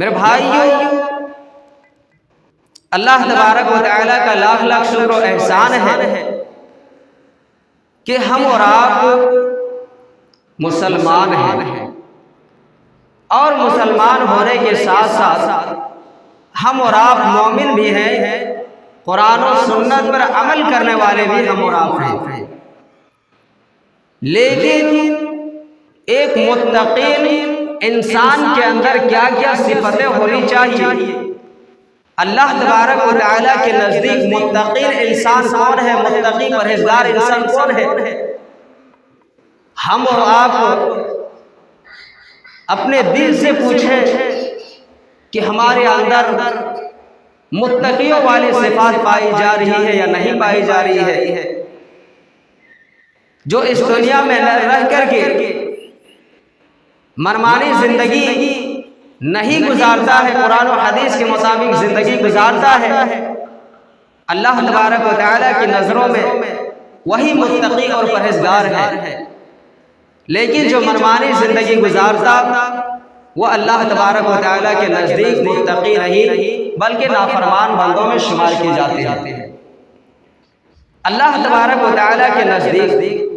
میرے بھائیوں، اللہ تبارک و تعالیٰ کا لاکھ لاکھ شکر و احسان ہے کہ ہم اور آپ مسلمان ہیں، اور مسلمان ہونے کے ساتھ ساتھ ہم اور آپ مومن بھی ہیں، قرآن و سنت پر عمل کرنے والے بھی ہم اور آپ ہیں۔ لیکن ایک متقی انسان کے اندر کیا کیا صفتیں ہونی چاہیے؟ اللہ تبارک و تعالیٰ کے نزدیک متقی انسان کون ہے؟ متقی پرہیزگار انسان کون ہے؟ ہم اور آپ اپنے دل سے پوچھیں کہ ہمارے اندر متقیوں والی صفات پائی جا رہی ہے یا نہیں پائی جا رہی ہے؟ جو اس دنیا میں رہ کر کے منمانی زندگی نہیں گزارتا ہے، قرآن و حدیث کے مطابق زندگی گزارتا ہے، اللہ تبارک و تعالیٰ کی نظروں میں وہی متقی اور پرہیزگار ہے۔ لیکن جو منمانی زندگی گزارتا وہ اللہ تبارک و تعالیٰ کے نزدیک متقی نہیں بلکہ نافرمان بندوں میں شمار کیے جاتے ہیں۔ اللہ تبارک و تعالیٰ کے نزدیک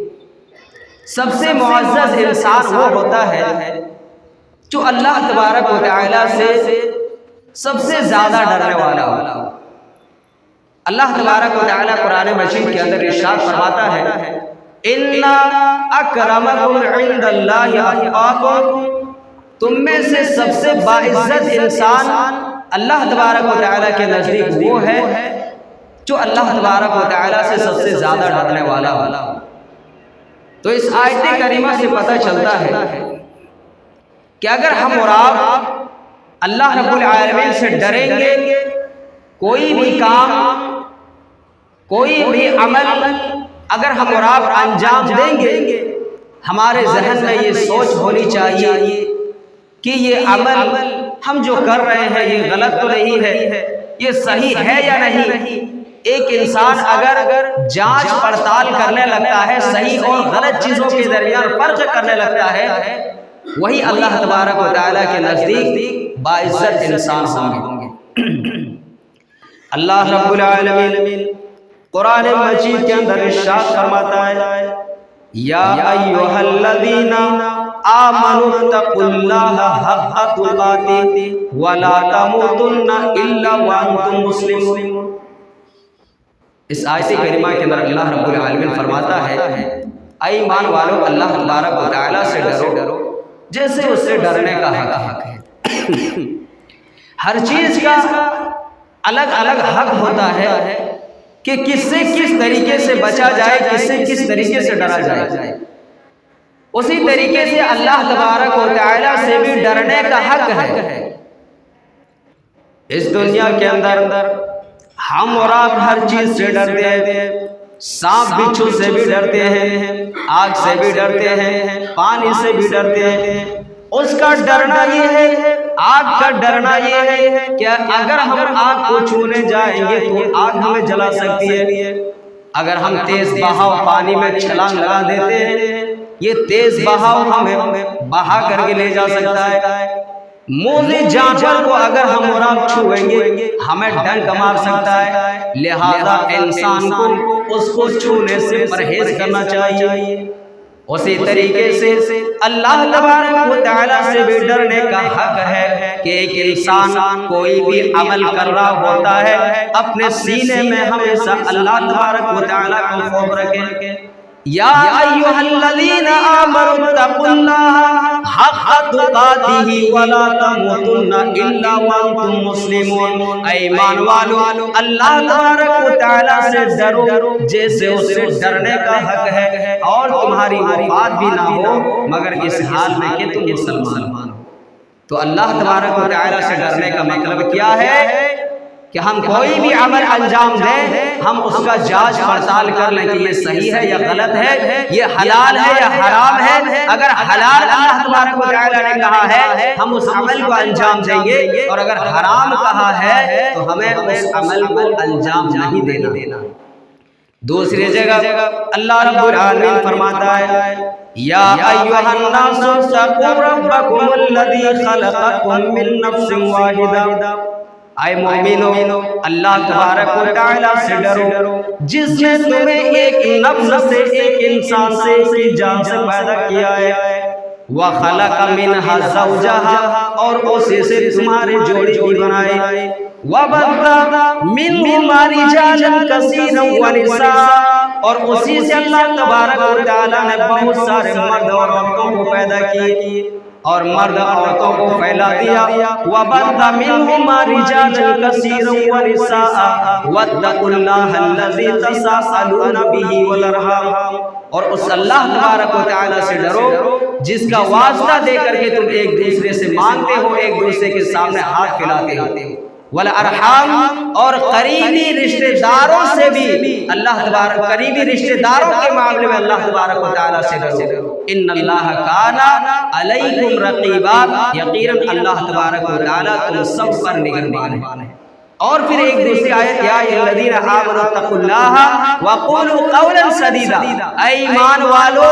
سب سے معزز انسان وہ ہوتا ہے جو اللہ تبارک و تعالیٰ سے سب سے زیادہ ڈرنے والا ہو۔ اللہ تبارک و تعالیٰ قرآن مجید کے اندر ارشاد فرماتا ہے اِنَّ أَكْرَمَكُمْ عِنْدَ اللَّهِ أَتْقَاكُمْ، تم میں سے سب سے باعزت انسان اللہ تبارک و تعالیٰ کے نزدیک وہ ہے جو اللہ تبارک و تعالیٰ سے سب سے زیادہ ڈرنے والا ہو۔ تو اس آیت کریمہ سے پتہ چلتا ہے کہ اگر ہم اور آپ اللہ رب العالمین سے ڈریں گے، کوئی بھی کام، کوئی بھی عمل اگر ہم اور آپ انجام دیں گے، ہمارے ذہن میں یہ سوچ ہونی چاہیے کہ یہ عمل ہم جو کر رہے ہیں یہ غلط تو نہیں ہے، یہ صحیح ہے یا نہیں۔ ایک انسان اگر جانچ پڑتال کرنے لگتا ہے، صحیح اور غلط چیزوں کے درمیان فرق کرنے لگتا ہے، وہی اللہ تبارک و تعالیٰ کے نزدیک باعزت انسان ہوں گے۔ اللہ رب العالمین قرآن مجید کے اندر ارشاد فرماتا ہے یا ایھا الذین آمنوا اتقوا اللہ حق تقاتہ ولا تموتن الا وانتم مسلمون۔ اس آیت کریمہ کے اندر اللہ رب العالمین فرماتا ہے اے ایمان والو، اللہ تبارک و تعالیٰ سے ڈرو جیسے اس سے ڈرنے کا حق ہے۔ ہر چیز کا الگ الگ حق ہوتا ہے کہ کس سے کس طریقے سے بچا جائے، کس سے کس طریقے سے ڈرا جائے۔ اسی طریقے سے اللہ تبارک و تعالیٰ سے بھی ڈرنے کا حق ہے۔ اس دنیا کے اندر ہم اور آپ ہر چیز سے ڈرتے ہیں، سانپ بچھو سے بھی ڈرتے ہیں، آگ سے بھی ڈرتے ہیں، پانی سے بھی ڈرتے ہیں۔ اس کا ڈرنا یہ ہے، آگ کا ڈرنا یہ ہے کہ اگر ہم آگ کو چھونے جائیں گے تو آگ ہمیں جلا سکتی ہے۔ اگر ہم تیز بہاؤ پانی میں چھلانگ لگا دیتے ہیں، یہ تیز بہاؤ ہمیں بہا کر کے لے جا سکتا ہے۔ موذی جانور کو اگر ہم اور آپ چھوئیں گے ہمیں ڈنک مار سکتا ہے، لہذا انسان کو اس کو چھونے سے پرہیز کرنا چاہیے۔ اسی طریقے سے اللہ تبارک و تعالیٰ سے بھی ڈرنے کا حق ہے کہ ایک انسان کوئی بھی عمل کر رہا ہوتا ہے اپنے سینے میں ہمیشہ اللہ تبارک و تعالیٰ کو خوف رکھے۔ یا ایھا الذین آمنوا اتقوا اللہ حق تقاتہ ولا تموتن الا وانتم مسلمون۔ اے ایمان والو، اللہ تبارک و تعالیٰ سے ڈرو جیسے اس سے ڈرنے کا حق ہے، اور تمہاری وفات بھی نہ ہو مگر اس حال میں کہ تم مسلمان ہو۔ تو اللہ تبارک و تعالیٰ سے ڈرنے کا مطلب کیا ہے کہ ہم کوئی بھی عمل انجام دیں، ہم اس کا جانچ پڑتال کر لیں کہ یہ صحیح ہے یا غلط ہے، یہ حلال ہے یا حرام ہے۔ اگر حلال اللہ تبارک و تعالیٰ نے کہا ہے ہم اس عمل کو انجام دیں گے، اور اگر حرام کہا ہے تو ہمیں اس عمل کو انجام نہیں دینا۔ دوسری جگہ اللہ رب العالمین فرماتا ہے یا ایھا الناس اتقوا ربکم الذی خلقکم من نفس واحدہ، اے مومنو اللہ تبارک و تعالی سے ڈرو جس نے تمہیں ایک نفس سے، ایک انسان سے، ایک جان سے پیدا کیا ہے، وَخَلَقَ مِنْهَا زَوْجَهَا اور اسی سے تمہارے جوڑی بھی بنائے، وَبَثَّ مِنْهُمَا رِجَالًا كَثِيرًا وَنِسَاءً اور اسی سے اللہ تبارک و تعالی نے بہت سارے مرد اور عورتوں کو پیدا کیے اور مرد عورتوں کو پھیلا دیا، وَبَثَّ مِنْهُمَا رِجَالًا كَثِيرًا وَنِسَاءً وَاتَّقُوا اللَّهَ الَّذِي تَسَاءَلُونَ بِهِ وَالْأَرْحَامَ اور اس اللہ تبارک و تعالی سے ڈرو جس کا واسطہ دے کر کے تم ایک دوسرے سے مانگتے ہو، ایک دوسرے کے سامنے ہاتھ پھیلاتے ہو، والارحام اور قریبی رشتہ داروں سے بھی اللہ تبارک، قریبی رشتہ داروں کے معاملے میں اللہ تبارک و تعالی سے ڈرو، ان اللہ کان علیکم رقیبا، یقیناً اللہ تبارک و تعالی تم سب پر نگہبان ہے۔ اور پھر ایک دوسری آیت یا الذین آمنوا اتقوا اللہ وقولوا قولا سدیدا، اے ایمان والو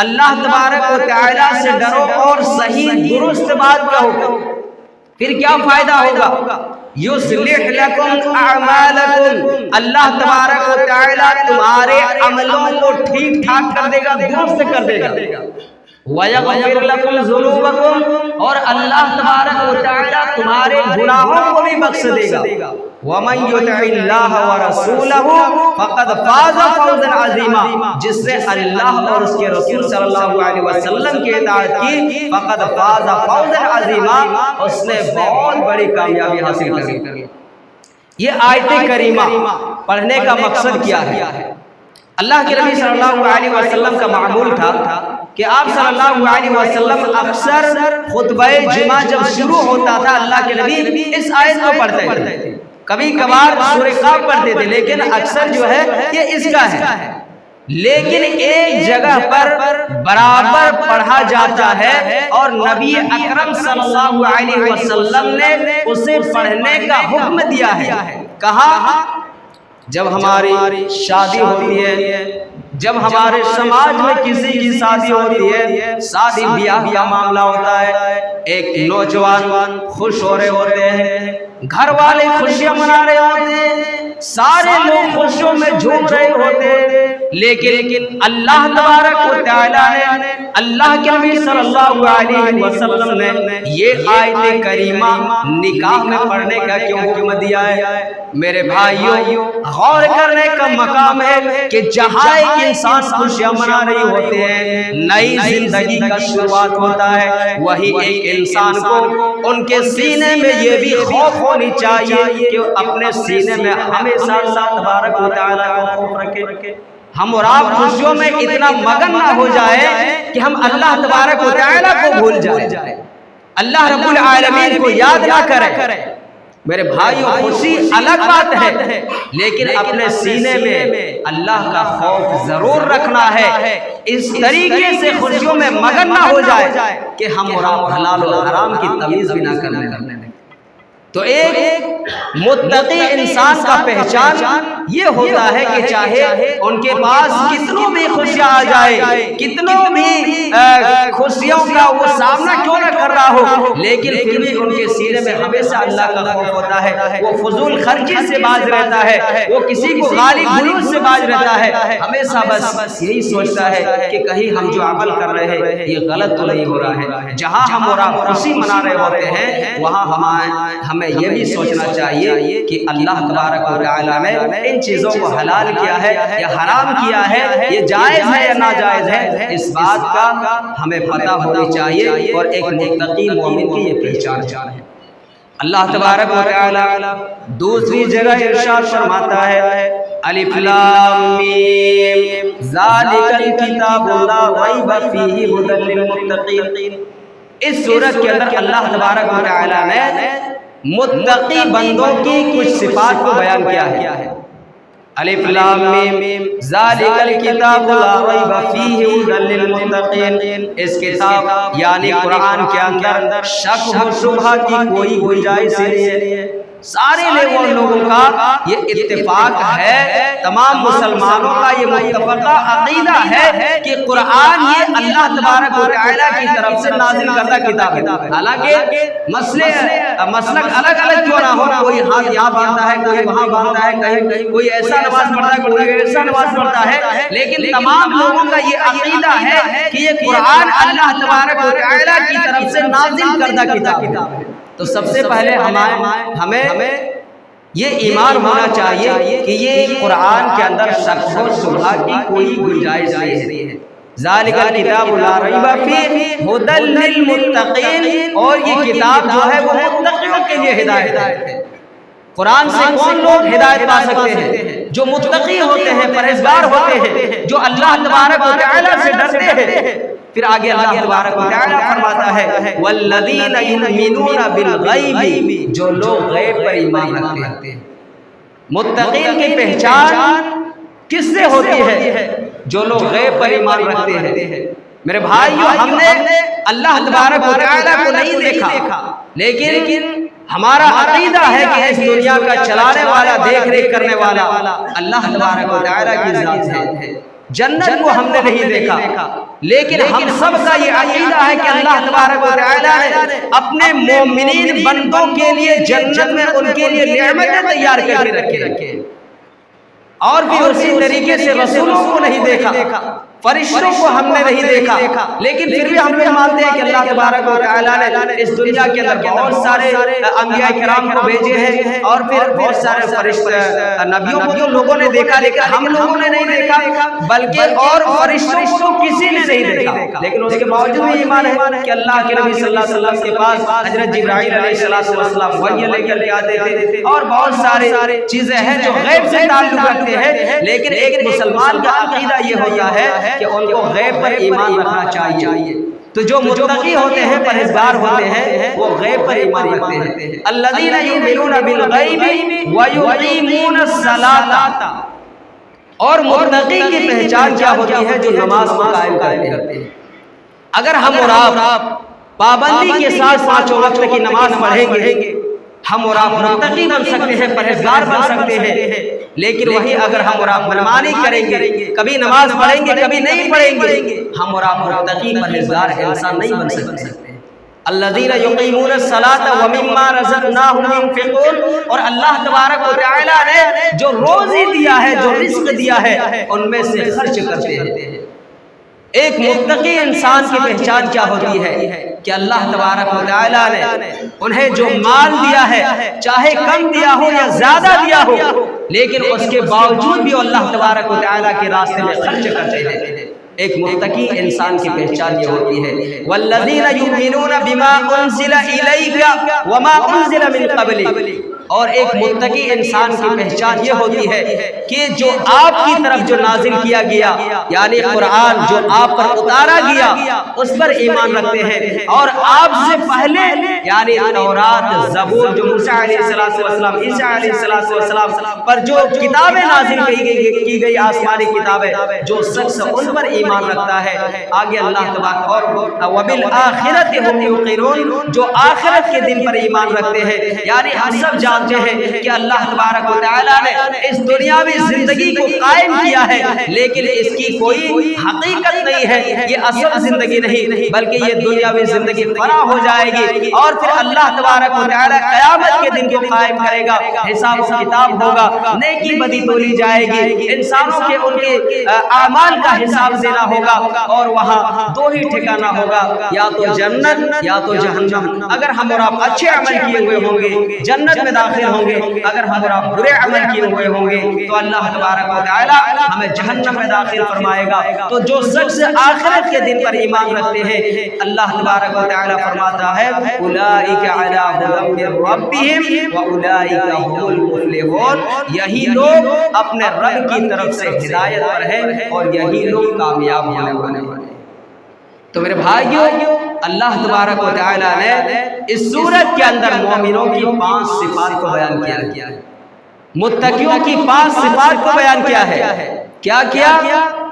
اللہ تبارک و تعالی سے ڈرو اور صحیح درست بات کہو، پھر کیا فائدہ ہوگا؟ یصلح لکم اعمالکم، اللہ تبارک و تعالی تمہارے عملوں کو ٹھیک ٹھاک کر دے گا، درست کر دے گا، وَيَغْفِرْ لَكُمْ ذُنُوبَكُمْ اور اللہ تبارک و تعالی تمہارے گناہوں کو بھی بخش دے گا، وَمَنْ يُطِعِ اللَّهَ وَرَسُولَهُ فَقَدْ فَازَ فَوْزًا عَظِيمًا، جس نے اللہ اور اس کے رسول صلی اللہ علیہ وسلم کی اطاعت کی، فَقَدْ فَازَ فَوْزًا عَظِيمًا، اس نے بہت بڑی کامیابی حاصل کر لی۔ یہ آیت کریمہ پڑھنے کا مقصد کیا ہے؟ اللہ کے نبی صلی اللہ علیہ وسلم کا معمول تھا کہ آپ صلی اللہ علیہ وسلم اکثر خطبہ جمعہ جب شروع ہوتا تھا اللہ کے نبی اس آیت کو پڑھتے تھے، کبھی کبھار سورہ قاف پڑھتے تھے، لیکن اکثر جو ہے یہ اس کا ہے، لیکن ایک جگہ پر برابر پڑھا جاتا ہے اور نبی اکرم صلی اللہ علیہ وسلم نے اسے پڑھنے کا حکم دیا ہے۔ کہا جب ہماری شادی ہوتی ہے، جب ہمارے سماج میں کسی کی شادی ہوتی ہے، شادی بیاہ کا معاملہ ہوتا ہے، ایک نوجوان خوش ہو رہے ہوتے ہیں، گھر والے خوشیاں منا رہے ہوتے ہیں، سارے لوگ خوشیوں میں جھوم رہے ہوتے ہیں، لیکن اللہ تبارک و تعالی نے، اللہ کے نبی صلی اللہ علیہ وسلم نے یہ آیت کریمہ نکاح میں پڑھنے کا کیوں حکم دیا ہے؟ میرے بھائیوں، غور کرنے کا مقام ہے کہ جہاں ایک انسان خوشیاں منا رہے ہوتے ہیں، نئی زندگی کا شروعات ہوتا ہے، وہی ایک انسان کو ان کے سینے میں یہ بھی خوف ہونی چاہیے کہ اپنے سینے میں ہمیشہ اللہ تبارک و تعالی کا خوف رکھے۔ ہم اور آپ خوشیوں میں اتنا مگن نہ ہو جائے کہ ہم اللہ تبارک و تعالی کو بھول جائیں، اللہ رب العالمین کو یاد نہ کریں۔ میرے بھائیوں، خوشی الگ بات ہے، لیکن اپنے سینے میں اللہ کا خوف ضرور رکھنا ہے، اس طریقے سے خوشیوں میں مگن نہ ہو جائے کہ ہم اور آپ حلال و حرام کی تمیز بھی نہ کرنے لگیں۔ تو ایک متقی انسان کا پہچان یہ ہوتا ہے کہ چاہے ان کے پاس کتنوں بھی خوشیاں آ جائے، کتنوں بھی خوشیوں کا وہ سامنا کیوں نہ کر رہا ہو، لیکن پھر بھی ان کے سینے میں ہمیشہ اللہ کا خوف ہوتا ہے، وہ فضول خرچی سے باز رہتا ہے، وہ کسی کو غالی غلوص سے باز رہتا ہے، ہمیشہ بس یہی سوچتا ہے کہ کہیں ہم جو عمل کر رہے ہیں یہ غلط تو نہیں ہو رہا ہے۔ جہاں ہم اور آپ خوشی منا رہے ہوتے ہیں، وہاں ہمیں یہ بھی سوچنا چاہیے کہ اللہ تبارک و تعالی نے ان چیزوں کو حلال کیا ہے یا حرام کیا ہے، یہ جائز ہے یا ناجائز ہے، اس بات کا ہمیں پتہ ہونی چاہیے، اور ایک متقی مومن کی یہ پہچان ہے۔ اللہ تبارک و تعالی دوسری جگہ ارشاد فرماتا ہے الف لام میم ذالک الکتاب لا ریب فیہ ھدی للمتقین۔ اس سورت کے اندر اللہ تبارک و تعالی نے متقی بندوں کی کچھ صفات کو بیان کیا ہے۔ الف لام میم ذالک الکتاب لا ریب فیہ ھدی للمتقین، اس کتاب یعنی قرآن کے اندر شک و شبہ کی کوئی گنجائش نہیں ہے، سارے لوگوں کا یہ اتفاق ہے، تمام مسلمانوں کا یہ متفقہ عقیدہ ہے کہ قرآن یہ اللہ تبارک و تعالیٰ کی طرف سے نازل کردہ کتاب ہے۔ حالانکہ مسلک الگ الگ کیوں نہ ہو، کوئی ہاتھ یہاں باندھتا ہے، کوئی وہاں باندھتا ہے، کوئی ایسا نماز پڑھتا ہے، کوئی ایسا نماز پڑھتا ہے، لیکن تمام لوگوں کا یہ عقیدہ ہے کہ یہ قرآن اللہ تبارک و تعالیٰ کی طرف سے نازل کردہ کتاب ہے۔ تو سب سے پہلے ہمیں یہ ایمان ہونا چاہیے کہ یہ قرآن کے اندر شک و شبہ کی کوئی گنجائش نہیں ہے۔ ذالک الکتاب لا ریب فیہ ھدی للمتقین، اور یہ کتاب جو ہے وہ متقیوں کے لیے ہدایت ہے۔ قرآن سے کون لوگ ہدایت پا سکتے ہیں؟ جو متقی ہوتے ہیں، پرہیزگار ہوتے ہیں، جو اللہ تبارک و تعالیٰ سے ڈرتے ہیں۔ پھر آگے اللہ تبارک و تعالیٰ فرماتا ہے والذین یؤمنون بالغیب، جو لوگ غیب پر ایمان رکھتے ہیں۔ متقین کی پہچان کس سے ہوتی ہے؟ جو لوگ غیب پر ایمان رکھتے ہیں۔ میرے بھائیو، ہم نے اللہ تبارک و تعالیٰ کو نہیں دیکھا، لیکن ہمارا عقیدہ ہے کہ اس دنیا کا چلانے والا، دیکھ ریکھ کرنے والا اللہ تبارک و تعالیٰ کی ذات ہے۔ جنت کو ہم نے نہیں دیکھا، لیکن ہم سب کا یہ عقیدہ ہے کہ اللہ تبارک و تعالیٰ نے اپنے مومنین بندوں کے لیے جنت میں ان کے لیے نعمتیں تیار کر کے رکھے، اور بھی اسی طریقے سے رسولوں کو نہیں دیکھا، فرشتوں کو ہم نے نہیں دیکھا، لیکن پھر بھی ہم لوگ مانتے ہیں کہ اللہ تبارک و تعالیٰ نے اس دنیا کے اندر بہت سارے انبیاء کرام کو بھیجے ہیں، اور پھر بہت سارے فرشتے نبیوں کو لوگوں نے دیکھا، لیکن ہم لوگوں نے نہیں دیکھا، بلکہ اور فرشتوں کو کسی نے نہیں دیکھا، لیکن اس کے باوجود بھی ایمان ہے کہ اللہ کے نبی صلی اللہ علیہ وسلم کے پاس حضرت جبرائیل علیہ السلام وحی لے کر کے آتے تھے، اور بہت سارے چیزیں ہیں جو غیب سے تعلق رکھتے ہیں، لیکن ایک مسلمان کا عقیدہ یہ ہوتا ہے کہ ان کو غیب پر ایمان رکھنا چاہیے۔ تو جو متقی ہوتے ہیں، پرہیزگار ہوتے ہیں، وہ غیب پر ایمان رکھتے ہیں۔ الذین یؤمنون بالغیب ویقیمون الصلاۃ، اور متقی کی پہچان کیا ہوتی ہے؟ جو نماز کو قائم کرتے ہیں۔ اگر ہم اور آپ پابندی کے ساتھ پانچوں وقت کی نماز پڑھیں گے، ہم اور آپ متقی بن سکتے ہیں، پرہیزگار بن سکتے ہیں، لیکن وہی اگر ہم اور آپ منمانی کریں گے، کبھی نماز پڑھیں گے، کبھی نہیں پڑھیں گے، ہم اور آپ متقی پرہیزگار انسان نہیں بن سکتے۔ الذین یقیمون الصلاۃ ومما رزقناہم ينفقون، اور اللہ تبارک و تعالیٰ نے جو روزی دیا ہے، جو رزق دیا ہے، ان میں سے خرچ کرتے ہیں۔ ایک متقی انسان کی پہچان کیا ہوتی ہے کہ اللہ تبارک و تعالیٰ نے انہیں جو مال دیا ہے، چاہے کم دیا ہو یا زیادہ دیا ہو، لیکن اس کے باوجود بھی اللہ تبارک و تعالیٰ کے راستے میں خرچ کرتے ہیں۔ ایک متقی انسان کی پہچان یہ ہوتی ہے والذین یؤمنون بما انزل الیک وما انزل من قبلک، اور ایک متقی انسان کی پہچان یہ ہوتی ہے کہ جو آپ کی طرف جو نازل کیا گیا، یعنی قرآن جو آپ پر اتارا گیا، اس پر ایمان رکھتے ہیں، اور آپ سے پہلے یعنی تورات، زبور، جو موسیٰ علیہ السلام، عیسیٰ علیہ السلام پر جو کتابیں نازل کی گئی آسمانی کتابیں، جو شخص ان پر ایمان رکھتا ہے، آگے اللہ تبارک اور وبالآخرۃ ہم یوقنون، جو آخرت کے دن پر ایمان رکھتے ہیں، یعنی ہم سب جانتے ہیں کہ اللہ تبارک و تعالیٰ نے اس دنیاوی زندگی کو قائم کیا ہے، لیکن اس کی کوئی حقیقت نہیں ہے، یہ اصل زندگی نہیں، بلکہ یہ دنیاوی زندگی فنا ہو جائے گی، اور پھر اللہ تبارک و تعالیٰ قیامت کے دن کو قائم کرے گا، حساب و کتاب ہوگا، نیکی بدی تولی جائے گی، انسانوں کے ان کے اعمال کا حساب دینا ہوگا، اور وہاں دو ہی ٹھکانہ ہوگا، یا تو جنت یا تو جہنم۔ اگر ہم اور آپ اچھے عمل کیے ہوئے ہوں گے جنت میں داخل ہوں گے، اگر ہم اور آپ برے عمل کیے ہوئے ہوں گے تو اللہ تبارک و تعالیٰ ہمیں جہنم میں داخل فرمائے گا۔ تو جو شخص آخرت کے دن پر ایمان رکھتے ہیں، اللہ تبارک و تعالیٰ فرماتا ہے اولئک علی ھدی من ربہم واولئک ھم المفلحون، یہی لوگ اپنے رب کی طرف سے ہدایت پر ہیں، اور یہی لوگ کامیاب ہونے والے ہیں۔ تو میرے بھائیو، اللہ تبارک و تعالیٰ نے اس سورت کے اندر مومنوں کی 5 صفات کو بیان کیا ہے، متقیوں کی 5 صفات کو بیان کیا ہے۔ کیا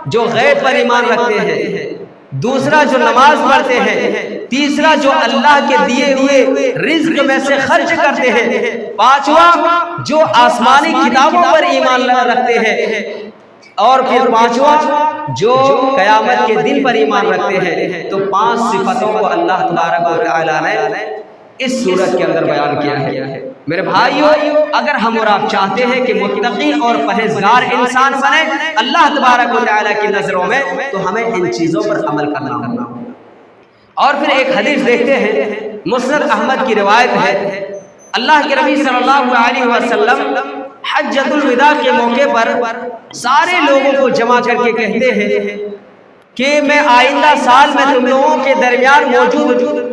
جو غیب پر ایمان رکھتے ہیں، دوسرا جو نماز پڑھتے ہیں، تیسرا جو اللہ کے دیے ہوئے رزق میں سے خرچ کرتے ہیں، پانچواں جو آسمانی کتابوں پر ایمان رکھتے ہیں، اور پھر پانچواں جو قیامت کے دن پر ایمان رکھتے ہیں۔ تو 5 صفتوں کو اللہ تبارک و تعالیٰ نے اس سورت کے اندر بیان کیا ہے۔ میرے بھائیو، اگر ہم اور آپ چاہتے ہیں کہ متقی اور پرہیزگار انسان بنے اللہ تبارک و تعالیٰ کی نظروں میں، تو ہمیں ان چیزوں پر عمل کرنا ہوگا۔ اور پھر ایک حدیث دیکھتے ہیں، مسند احمد کی روایت ہے، اللہ کے نبی صلی اللہ علیہ وسلم حجۃ الوداع کے موقع پر سارے لوگوں کو جمع کر کے کہتے ہیں کہ میں آئندہ سال میں تم لوگوں کے درمیان موجود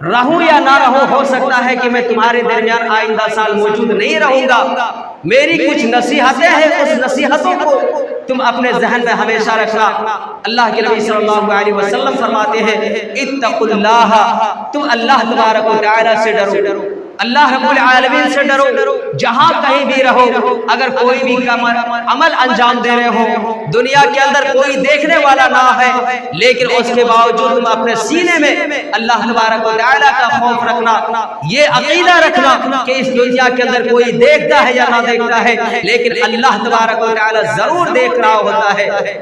رہوں یا نہ رہوں، ہو سکتا ہے کہ میں تمہارے درمیان آئندہ سال موجود نہیں رہوں گا۔ میری کچھ نصیحتیں ہیں، اس نصیحتوں کو تم اپنے ذہن میں ہمیشہ رکھنا۔ اللہ کے نبی صلی اللہ علیہ وسلم فرماتے ہیں، اتقوا اللہ، تم اللہ تبارک و تعالیٰ سے ڈرو، اللہ رب العالمین سے ڈرو، جہاں کہیں بھی رہو، اگر کوئی بھی عمل انجام دے رہے ہو، دنیا کے اندر کوئی دیکھنے والا نہ ہے، لیکن اس کے باوجود تم اپنے سینے میں اللہ تبارک و تعالیٰ کا خوف رکھنا، یہ عقیدہ رکھنا کہ اس دنیا کے اندر کوئی دیکھتا ہے یا نہ دیکھتا ہے، لیکن اللہ تبارک و تعالیٰ ضرور دیکھ رہا ہوتا ہے۔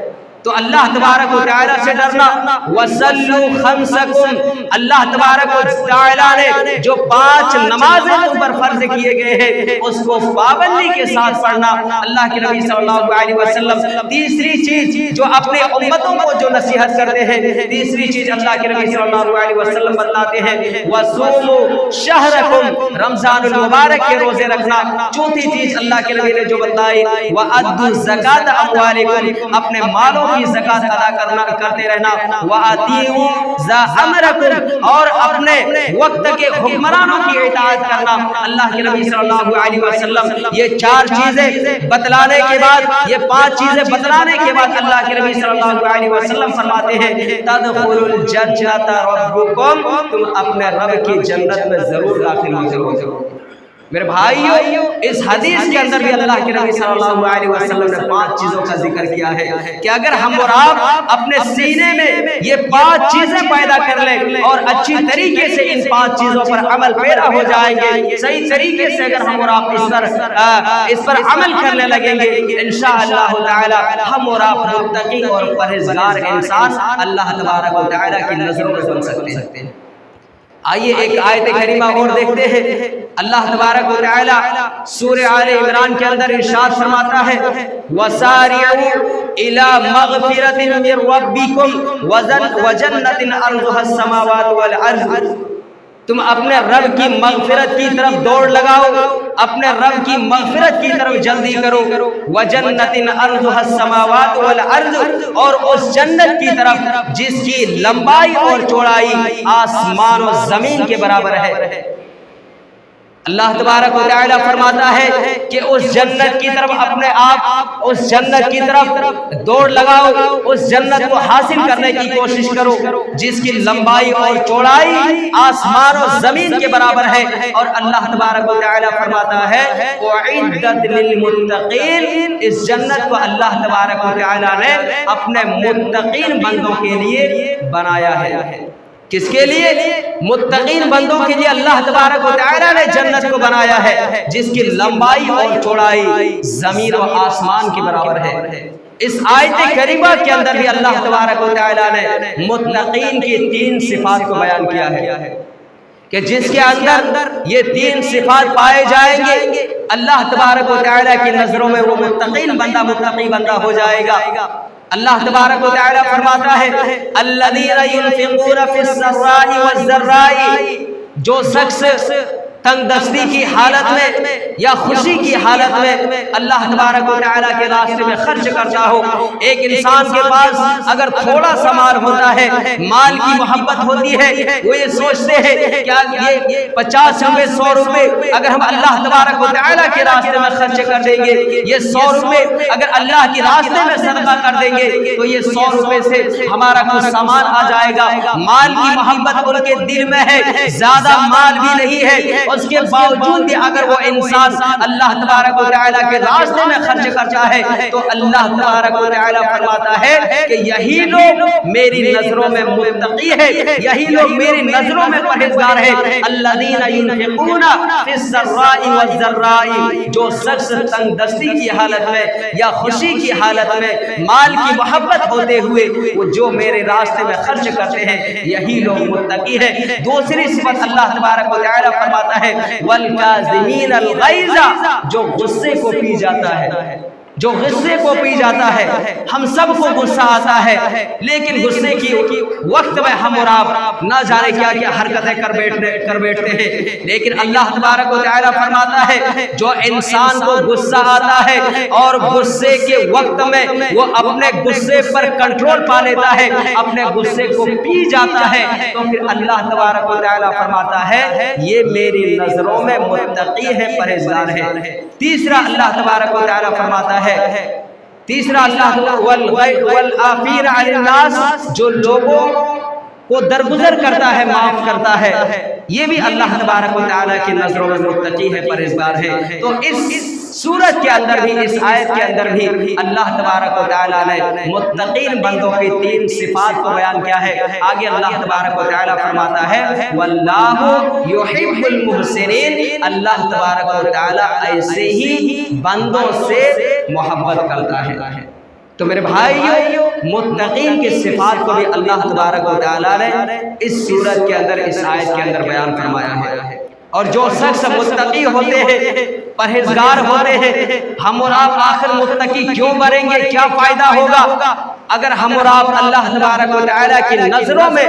تو اللہ تبارک و تعالیٰ سے ڈرنا۔ وَصَلُّوا خَمْسَكُمْ، اللہ تبارک و تعالیٰ نے جو 5 نمازیں تم پر فرض کیے گئے ہیں اس کو پابندی کے ساتھ پڑھنا۔ اللہ کے نبی صلی اللہ علیہ وسلم تیسری چیز جو اپنے امتوں کو جو نصیحت کرتے ہیں، تیسری چیز اللہ کے نبی صلی اللہ علیہ وسلم بتلاتے ہیں، وَصُومُوا شَهْرَكُمْ، رمضان المبارک کے روزے رکھنا۔ چوتھی چیز اللہ کے نبی نے جو بتلائی، وَأَدُّوا الزَّكَاةَ أَمْوَالِكُمْ، اپنے مالوں کی زکات ادا کرتے رہنا۔ وَآتِيُوا ذَا أَمْرَكُمْ، اور اپنے وقت کے حکمرانوں کی اطاعت کرنا۔ اللہ کے نبی صلی اللہ علیہ وسلم یہ 4 چیزیں بتلانے کے بعد، یہ 5 چیزیں بتلانے کے بعد اللہ کے نبی صلی اللہ علیہ وسلم فرماتے ہیں، تَدْخُلُوا الْجَنَّةَ رَبُّكُمْ، تم اپنے رب کی جنت میں ضرور داخل ہو۔ میرے بھائیو، اس حدیث کے اندر بھی اللہ کے نبی صلی اللہ علیہ وسلم نے 5 چیزوں کا ذکر کیا ہے کہ اگر ہم اور آپ اپنے سینے میں یہ 5 چیزیں پیدا کر لیں اور اچھی طریقے سے ان 5 چیزوں پر عمل پیرا ہو جائیں گے، صحیح طریقے سے اگر ہم اور آپ اس پر عمل کرنے لگیں گے، انشاءاللہ تعالی ہم اور آپ متقی اور پرہیزگار انسان اللہ تبارک و تعالی کی نظروں میں بن سکتے ہیں۔ آئیے ایک آیت کریمہ اور دیکھتے ہیں۔ اللہ تبارک و تعالی سورہ آل عمران کے اندر ارشاد فرماتا ہے، وَسَارِعُوا إِلَى مَغْفِرَةٍ مِّن رَّبِّكُمْ وَجَنَّةٍ عَرْضُهَا السَّمَاوَاتُ وَالْأَرْضُ، تم اپنے رب کی مغفرت کی طرف دوڑ لگاؤ، اپنے رب کی مغفرت کی طرف جلدی کرو۔ وَجَنَّةٍ عَرْضُهَا السَّمَاوَاتُ وَالْأَرْضُ، اور اس جنت کی طرف جس کی لمبائی اور چوڑائی آسمان و زمین کے برابر ہے۔ اللہ تبارک و تعالیٰ فرماتا ہے کہ اس جنت کی طرف اپنے آپ اس جنت کی طرف دوڑ لگاؤ، اس جنت کو حاصل کرنے کی کوشش کرو جس کی لمبائی اور چوڑائی آسمان و زمین کے برابر ہے۔ اور اللہ تبارک و تعالیٰ فرماتا ہے اعدت للمتقین، اس جنت کو اللہ تبارک و تعالیٰ نے اپنے متقین بندوں کے لیے بنایا ہے۔ کس کے لیے؟ متقین بندوں کے لیے اللہ تبارک و تعالیٰ نے جنت کو بنایا ہے جس کی لمبائی اور چوڑائی زمین و آسمان کے برابر ہے۔ اس آیت کریمہ کے اندر بھی اللہ تبارک و تعالیٰ نے متقین کی 3 صفات کو بیان کیا ہے کہ جس کے اندر یہ 3 صفات پائے جائیں گے، اللہ تبارک و تعالیٰ کی نظروں میں وہ متقین بندہ متقی بندہ ہو جائے گا۔ اللہ تبارک و تعالیٰ فرماتا ہے الذین ينفقون فی السراء والضراء، جو شخص تنگ دستی کی حالت میں یا خوشی کی حالت میں اللہ تبارک و تعالیٰ کے راستے میں خرچ کرتا ہو۔ ایک انسان کے پاس اگر تھوڑا سا مال ہوتا ہے، مال کی محبت ہوتی ہے، وہ یہ سوچتے ہیں کہ یہ 50 روپے 100 روپے اگر ہم اللہ تبارک و تعالیٰ کے راستے میں خرچ کر دیں گے، یہ 100 روپے اگر اللہ کے راستے میں صدقہ کر دیں گے تو یہ 100 روپے سے ہمارا کچھ سامان آ جائے گا۔ مال کی محبت ان کے دل میں ہے، زیادہ مال بھی نہیں ہے، اس کے باوجود بھی اگر وہ انسان اللہ تبارک و تعالیٰ کے راستے میں خرچ کرتا ہے تو اللہ تبارک و تعالیٰ فرماتا ہے کہ یہی لوگ میری نظروں میں متقی ہے، یہی لوگ میری نظروں میں پرہیزگار ہے۔ الذین ينفقون فی السراء والضراء، جو شخص تنگ دستی کی حالت میں یا خوشی کی حالت میں مال کی محبت ہوتے ہوئے وہ جو میرے راستے میں خرچ کرتے ہیں یہی لوگ متقی ہیں۔ دوسری صفت اللہ تبارک و تعالیٰ فرماتا ہے والکاظمین الغیظ، جو غصے کو پی جاتا ہے، جو غصے کو پی جاتا ہے۔ ہم سب کو غصہ آتا ہے، لیکن غصے کی وقت میں ہم اور آپ نہ جانے کیا کیا حرکتیں کر بیٹھتے ہیں، لیکن اللہ تبارک و تعالیٰ فرماتا ہے جو انسان کو غصہ آتا ہے اور غصے کے وقت میں وہ اپنے غصے پر کنٹرول پا لیتا ہے، اپنے غصے کو پی جاتا ہے، تو پھر اللہ تبارک و تعالیٰ فرماتا ہے یہ میری نظروں میں متقی ہے، پرہیزگار ہے۔ تیسرا اللہ تبارک و تعالیٰ فرماتا ہے، تیسرا اللہ والعافین عن الناس، جو لوگوں کو درگزر کرتا ہے، معاف کرتا ہے، یہ بھی اللہ تبارک و تعالیٰ کی نظروں میں متقی ہے، پرہیزگار ہے۔ تو اس سورت کے اندر بھی، اس آیت کے اندر بھی اللہ تبارک و تعالیٰ نے متقین بندوں کی 3 صفات کو بیان کیا ہے۔ آگے اللہ تبارک و تعالیٰ فرماتا ہے واللہ یحب المحسنین، اللہ تبارک و تعالیٰ ایسے ہی بندوں سے محبت کرتا ہے۔ تو میرے بھائیو، متقین کی صفات کو بھی اللہ تبارک و تعالیٰ نے اس سورت کے اندر، اس آیت کے اندر بیان فرمایا ہے۔ اور جو شخص متقی ہوتے ہیں، پرہیزگار ہوتے ہیں، ہم اور آپ آخر متقی کیوں بنیں گے؟ کیا فائدہ ہوگا اگر ہم اور آپ اللہ تبارک و تعالیٰ کی نظروں میں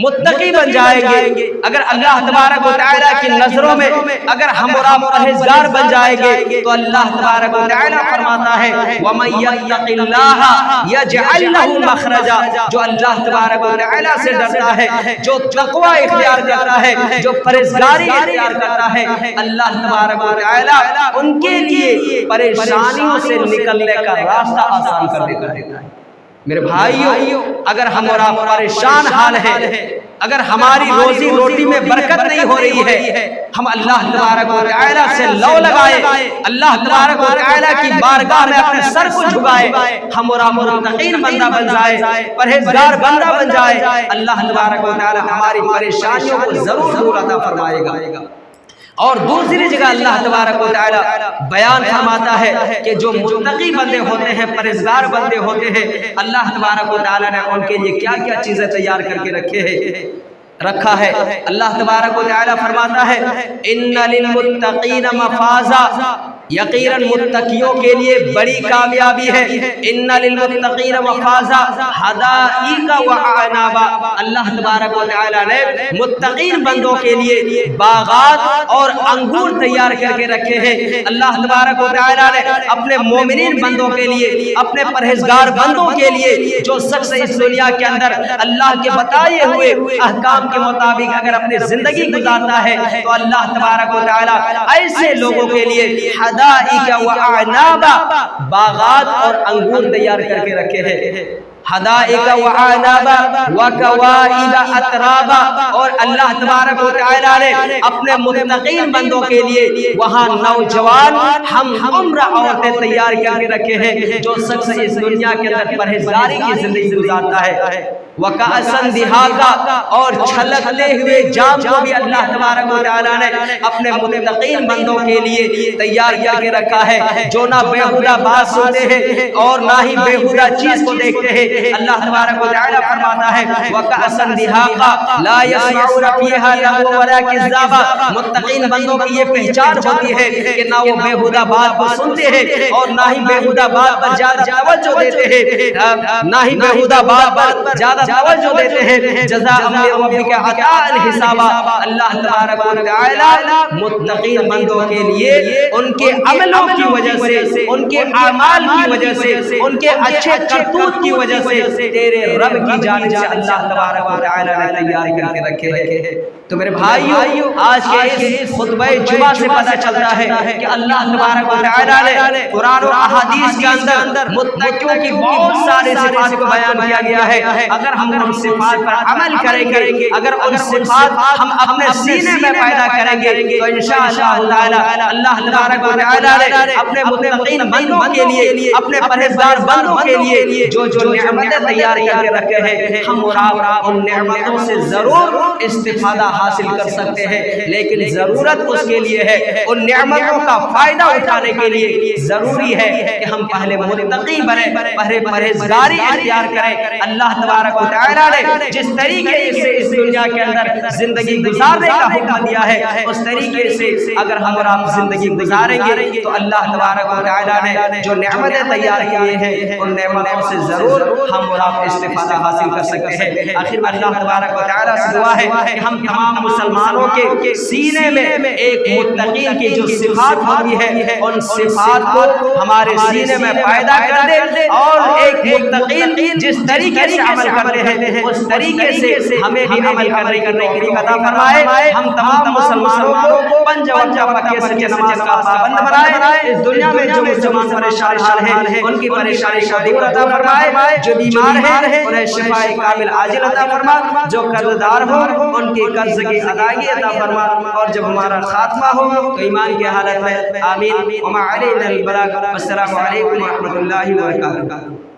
متقی بن جائیں گے؟ اگر اللہ تبارک و تعالیٰ کی نظروں میں اگر ہم اور آپ پرہیزگار بن جائیں گے تو اللہ تبارک و تعالیٰ فرماتا ہے وَمَن يَتَّقِ اللَّهَ يَجْعَل لَّهُ مَخْرَجًا، جو اللہ تبارک و تعالیٰ سے ڈرتا ہے، جو تقوی اختیار کرتا ہے، جو پرہیزگاری اختیار کرتا ہے، اللہ تبارک و تعالیٰ ان کے لیے پریشانیوں سے نکلنے کا راستہ آسان کر دیتا ہے۔ میرے بھائیو، اگر ہم اور آپ پریشان حال ہیں، اگر ہماری روزی روٹی میں برکت نہیں ہو رہی ہے، ہم اللہ تبارک و تعالیٰ سے لو لگائے، اللہ تبارک و تعالیٰ کی بارگاہ میں اپنے سر کو جھکائے، ہم اور آپ متقین بندہ بن جائے، پرہیزگار بندہ بن جائے، اللہ تبارک و تعالیٰ ہماری پریشانیوں کو ضرور دور عطا فرمائے گا۔ اور دوسری جگہ اللہ تبارک و تعالیٰ بیان فرماتا ہے کہ جو متقی بندے ہوتے ہیں، پرہیزگار بندے ہوتے ہیں، اللہ تبارک و تعالیٰ نے ان کے لیے کیا کیا چیزیں تیار کر کے رکھا ہے۔ اللہ تبارک و تعالیٰ فرماتا ہے ان للمتقین مفازا، یقیناً متقیوں کے لیے بڑی کامیابی ہے۔ ان للمتقین مفازا حدائق واعنابا، اللہ تبارک و تعالیٰ نے متقین بندوں کے لیے باغات اور انگور تیار کر کے رکھے ہیں۔ اللہ تبارک و تعالیٰ نے اپنے مومنین بندوں کے لیے، اپنے پرہیزگار بندوں کے لیے، جو شخص اس دنیا کے اندر اللہ کے بتائے ہوئے احکام کے مطابق اگر اپنی زندگی گزارتا ہے تو اللہ تبارک و تعالیٰ ایسے لوگوں کے لیے حدائق واعنابا، باغات اور انگور تیار کر کے رکھے ہیں۔ حدائق واعنابا وکواعب اترابا، اور اللہ تبارک و تعالیٰ نے اپنے متقین بندوں کے لیے وہاں نوجوان ہم عمر عورتیں تیار کر کے رکھے ہیں۔ جو شخص اس دنیا کے اندر پرہیزگاری کی زندگی گزارتا ہے، وَكَأْسًا دِهَاقًا، اور چھلکتے ہوئے جام کو بھی اللہ تبارک و تعالیٰ نے اپنے متقین بندوں کے لیے تیار کر کے رکھا ہے، جو نہ بیہودہ بات سنتے ہیں اور نہ ہی بیہودہ چیز کو دیکھتے ہیں۔ اللہ تبارک و تعالیٰ فرماتا ہے وَكَأْسًا دِهَاقًا لَا يَسْمَعُونَ فِيهَا لَغْوًا وَلَا كِذَّابًا، متقین بندوں کی یہ پہچان ہوتی ہے کہ نہ وہ بیہودہ بات کو سنتے ہیں اور نہ ہی بیہودہ بات پر زیادہ توجہ دیتے ہیں، نہ ہی بیہودہ بات پر زیادہ توجہ دیتے ہیں۔ جزاء من ربک عطاء حسابا، اللہ تبارک و تعالی متقین بندوں کے لیے ان کے عملوں کی وجہ سے، ان کے اعمال کی وجہ سے، ان کے اچھے کرتوت کی وجہ وجہ سے تیرے رب کی جانب سے اللہ تبارک و تعالی نے تیار کر کے رکھے ہیں۔ تو میرے بھائیو، آج کے اس خطبہ جمعہ سے پتہ چلتا ہے کہ اللہ تبارک و تعالی نے قرآن و احادیث کے اندر متقیوں کی بہت سارے صفات کو بیان کیا گیا ہے۔ اگر ہم ان صفات پر عمل کریں گے، اگر ان صفات ہم اپنے سینے میں پیدا کریں گے تو انشاءاللہ تعالی اللہ تبارک و تعالی نے اپنے متقین بندوں کے لیے، اپنے پرہیزگار بندوں کے لیے جو نعمتیں تیار کر کے رکھے ہیں، ہم اور آپ ان نعمتوں سے ضرور استفادہ حاصل کر سکتے ہیں، لیکن ضرورت اس کے لیے ہے، ان نعمتوں کا فائدہ اٹھانے کے لیے ضروری ہے کہ ہم پہلے متقی بنیں، پہلے پرہیزگاری اختیار کریں۔ اللہ تبارک و تعالی نے جس طریقے سے اس دنیا کے اندر زندگی گزارنے کا حکم دیا ہے، اس طریقے سے اگر ہم اور آپ زندگی گزاریں گے تو اللہ تبارک و تعالی نے جو نعمتیں تیار کیے ہیں ان نعمتوں سے ضرور ہم اور آپ استفادہ حاصل کر سکتے ہیں۔ آخر میں اللہ تبارک و تعالی سے دعا ہے کہ ہم تمام مسلمانوں کے سینے میں ایک متقی کی جو صفات ہوتی ہے ان صفات کو ہمارے سینے میں پیدا کر دے، اور ایک متقی جس طریقے سے عمل کرتے ہیں اس طریقے سے ہمیں بھی عمل کرنے کی توفیق عطا فرمائے۔ ہم تمام مسلمانوں کو پنج وقت پکے سچے نماز کا پابند بنائے۔ اس دنیا میں جو مسلمان پریشان حال ہیں ان کی پریشانی کو دور عطا فرمائے، جو بیمار ہیں انہیں شفاء کامل عاجل عطا فرما، جو قرض دار ہوں ان کی قرض کی ادائیگی عطا فرما، اور جب ہمارا خاتمہ ہو تو ایمان کی حالت میں آمین۔ وما علینا البلاغ۔ السلام علیکم ورحمۃ اللہ وبرکاتہ۔